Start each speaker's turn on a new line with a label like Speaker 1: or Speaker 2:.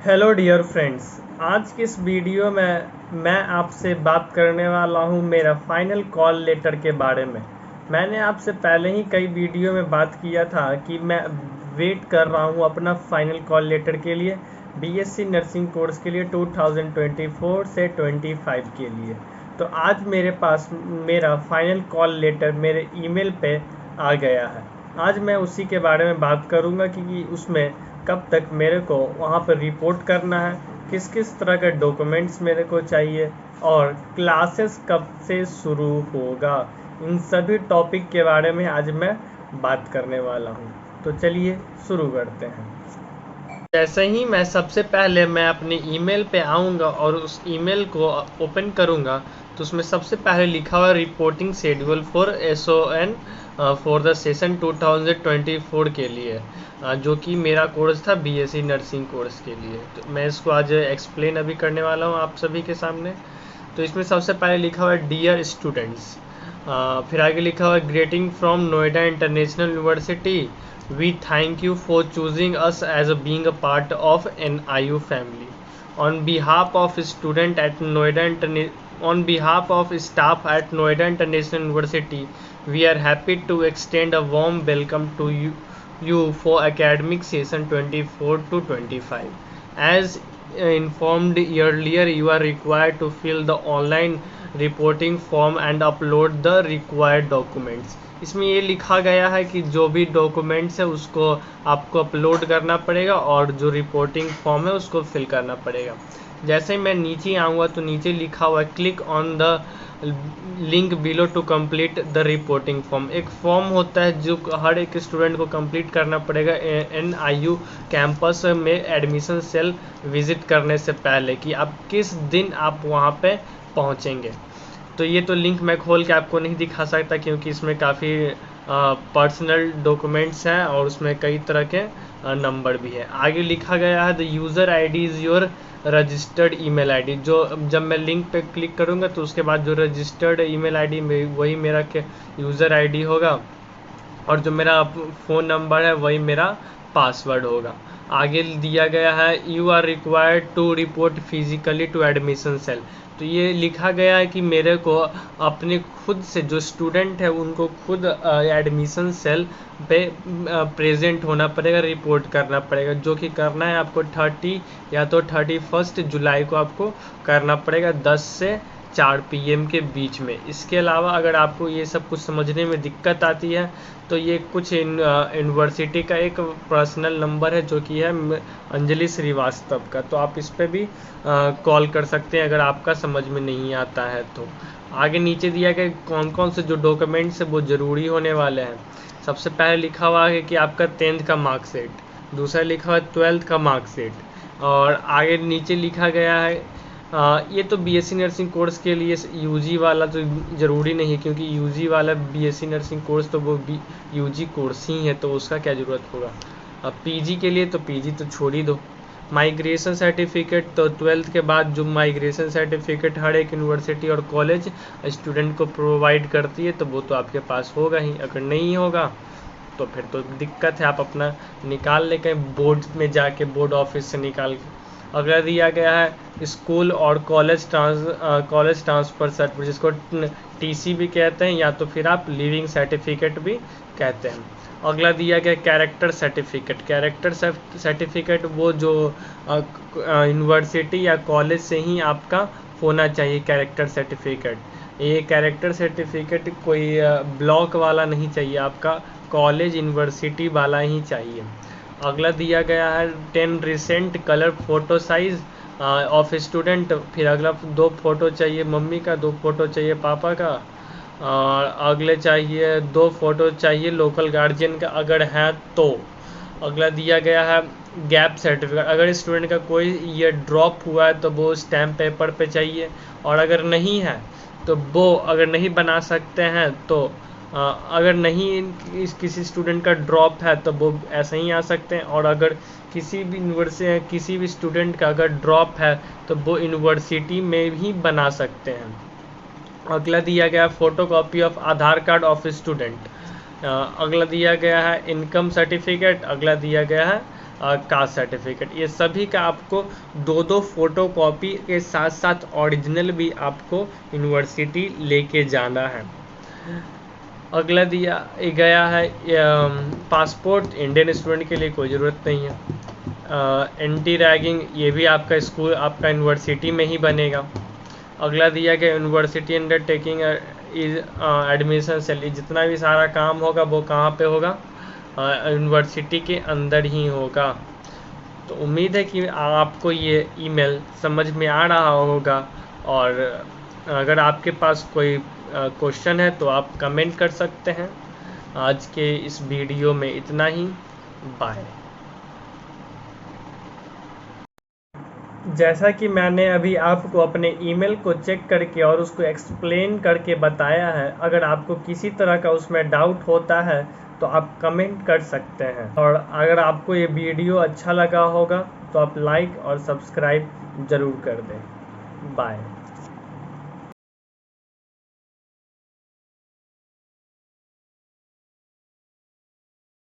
Speaker 1: Hello dear friends. आज की इस वीडियो में मैं आपसे बात करने वाला हूं मेरा फाइनल कॉल लेटर के बारे में। मैंने आपसे पहले ही कई वीडियो में बात किया था कि मैं वेट कर रहा हूं अपना फाइनल कॉल लेटर के लिए, बीएससी नर्सिंग कोर्स के लिए 2024 से 25 के लिए। तो आज मेरे पास मेरा फाइनल कॉल लेटर मेरे ईमेल पे आ गया है। आज मैं उसी के बारे में बात करूंगा कि उसमें कब तक मेरे को वहाँ पर रिपोर्ट करना है, किस किस तरह के डॉक्यूमेंट्स मेरे को चाहिए और क्लासेस कब से शुरू होगा। इन सभी टॉपिक के बारे में आज मैं बात करने वाला हूँ। तो चलिए शुरू करते हैं। जैसे ही मैं सबसे पहले मैं अपने ईमेल पे आऊँगा और उस ईमेल को ओपन करूँगा तो उसमें सबसे पहले लिखा हुआ reporting schedule for SON for the session 2024 के लिए, जो कि मेरा कोर्स था बीएससी नर्सिंग कोर्स के लिए। तो मैं इसको आज एक्सप्लेन अभी करने वाला हूँ आप सभी के सामने। तो इसमें सबसे पहले लिखा हुआ है डियर स्टूडेंट्स, फिर आगे लिखा हुआ है greeting from Noida international university, we thank you for choosing us as a being a part of NIU family. On behalf of student at Noida on behalf of staff at Noida International University, we are happy to extend a warm welcome to you for academic session 24 to 25. As informed earlier, you are required to fill the online reporting form and upload the required documents. इसमें ये लिखा गया है कि जो भी documents है उसको आपको अपलोड करना पड़ेगा और जो रिपोर्टिंग फॉर्म है उसको फिल करना पड़ेगा। जैसे ही मैं नीचे आऊँगा तो नीचे लिखा हुआ है click on the link below to complete the reporting form. एक फॉर्म होता है जो हर एक स्टूडेंट को कंप्लीट करना पड़ेगा NIU कैंपस में एडमिशन सेल विजिट करने से पहले कि आप किस दिन आप वहाँ पे पहुँचेंगे। तो ये तो लिंक मैं खोल के आपको नहीं दिखा सकता क्योंकि इसमें काफ़ी पर्सनल डॉक्यूमेंट्स हैं और उसमें कई तरह के नंबर भी है। आगे लिखा गया है the user ID is your registered email ID। जो जब मैं लिंक पे क्लिक करूँगा तो उसके बाद जो रजिस्टर्ड ईमेल ID में वही मेरा यूज़र ID होगा और जो मेरा फ़ोन नंबर है वही मेरा पासवर्ड होगा। आगे दिया गया है you are required to report physically to admission cell. तो ये लिखा गया है कि मेरे को अपने खुद से जो स्टूडेंट है उनको खुद एडमिशन सेल पे प्रेजेंट होना पड़ेगा, रिपोर्ट करना पड़ेगा, जो कि करना है आपको 30 या तो 31 जुलाई को आपको करना पड़ेगा 10 से 4 PM के बीच में। इसके अलावा अगर आपको ये सब कुछ समझने में दिक्कत आती है तो ये कुछ यूनिवर्सिटी का एक पर्सनल नंबर है जो कि है अंजलि श्रीवास्तव का, तो आप इस पर भी कॉल कर सकते हैं अगर आपका समझ में नहीं आता है तो। आगे नीचे दिया गया कौन कौन से जो डॉक्यूमेंट्स है वो ज़रूरी होने वाले हैं। सबसे पहले लिखा हुआ है कि आपका 10th का मार्कशीट, दूसरा लिखा हुआ है 12th का मार्कशीट और आगे नीचे लिखा गया है ये तो बीएससी नर्सिंग कोर्स के लिए यूजी वाला तो ज़रूरी नहीं है क्योंकि यूजी वाला बीएससी नर्सिंग कोर्स तो वो यूजी कोर्स ही है तो उसका क्या ज़रूरत होगा। अब पीजी के लिए तो पीजी तो छोड़ ही दो। माइग्रेशन सर्टिफिकेट तो 12th के बाद जो माइग्रेशन सर्टिफिकेट हर एक यूनिवर्सिटी और कॉलेज स्टूडेंट को प्रोवाइड करती है तो वो तो आपके पास होगा ही। अगर नहीं होगा तो फिर तो दिक्कत है, आप अपना निकाल ले कहीं बोर्ड में जाके बोर्ड ऑफिस से निकाल के। अगला दिया गया है स्कूल और कॉलेज ट्रांसफ़र सर्टिफिकेट, जिसको TC भी कहते हैं या तो फिर आप लिविंग सर्टिफिकेट भी कहते हैं। अगला दिया गया कैरेक्टर सर्टिफिकेट। कैरेक्टर सर्टिफिकेट वो जो यूनिवर्सिटी या कॉलेज से ही आपका होना चाहिए कैरेक्टर सर्टिफिकेट। ये कैरेक्टर सर्टिफिकेट कोई ब्लॉक वाला नहीं चाहिए, आपका कॉलेज यूनिवर्सिटी वाला ही चाहिए। अगला दिया गया है 10 recent colour photo size of student. फिर अगला 2 फोटो चाहिए मम्मी का, 2 फोटो चाहिए पापा का और अगले चाहिए 2 फोटो चाहिए लोकल गार्जियन का अगर है तो। अगला दिया गया है गैप सर्टिफिकेट। अगर स्टूडेंट का कोई ईयर ड्रॉप हुआ है तो वो स्टैम्प पेपर पे चाहिए और अगर नहीं है तो वो अगर नहीं बना सकते हैं तो अगर नहीं किसी स्टूडेंट का ड्रॉप है तो वो ऐसे ही आ सकते हैं और अगर किसी भी यूनिवर्सिटी किसी भी स्टूडेंट का अगर ड्रॉप है तो वो यूनिवर्सिटी में भी बना सकते हैं। अगला दिया गया photo copy of Aadhaar card of student. अगला दिया गया है इनकम सर्टिफिकेट। अगला दिया गया है कास्ट सर्टिफिकेट, ये सभी का आपको 2-2 फोटो कॉपी के साथ साथ ओरिजिनल भी आपको यूनिवर्सिटी लेके जाना है। अगला दिया गया है पासपोर्ट इंडियन स्टूडेंट के लिए कोई ज़रूरत नहीं है। एंटी रैगिंग ये भी आपका स्कूल आपका यूनिवर्सिटी में ही बनेगा। अगला दिया गया university undertaking is admission cell, जितना भी सारा काम होगा वो कहाँ पे होगा, यूनिवर्सिटी के अंदर ही होगा। तो उम्मीद है कि आपको ये ईमेल समझ में आ रहा होगा, और अगर आपके पास कोई क्वेश्चन है तो आप कमेंट कर सकते हैं। आज के इस वीडियो में इतना ही, बाय। जैसा कि मैंने अभी आपको अपने ईमेल को चेक करके और उसको एक्सप्लेन करके बताया है, अगर आपको किसी तरह का उसमें डाउट होता है तो आप कमेंट कर सकते हैं, और अगर आपको ये वीडियो अच्छा लगा होगा तो आप लाइक और सब्सक्राइब ज़रूर कर दें। बाय।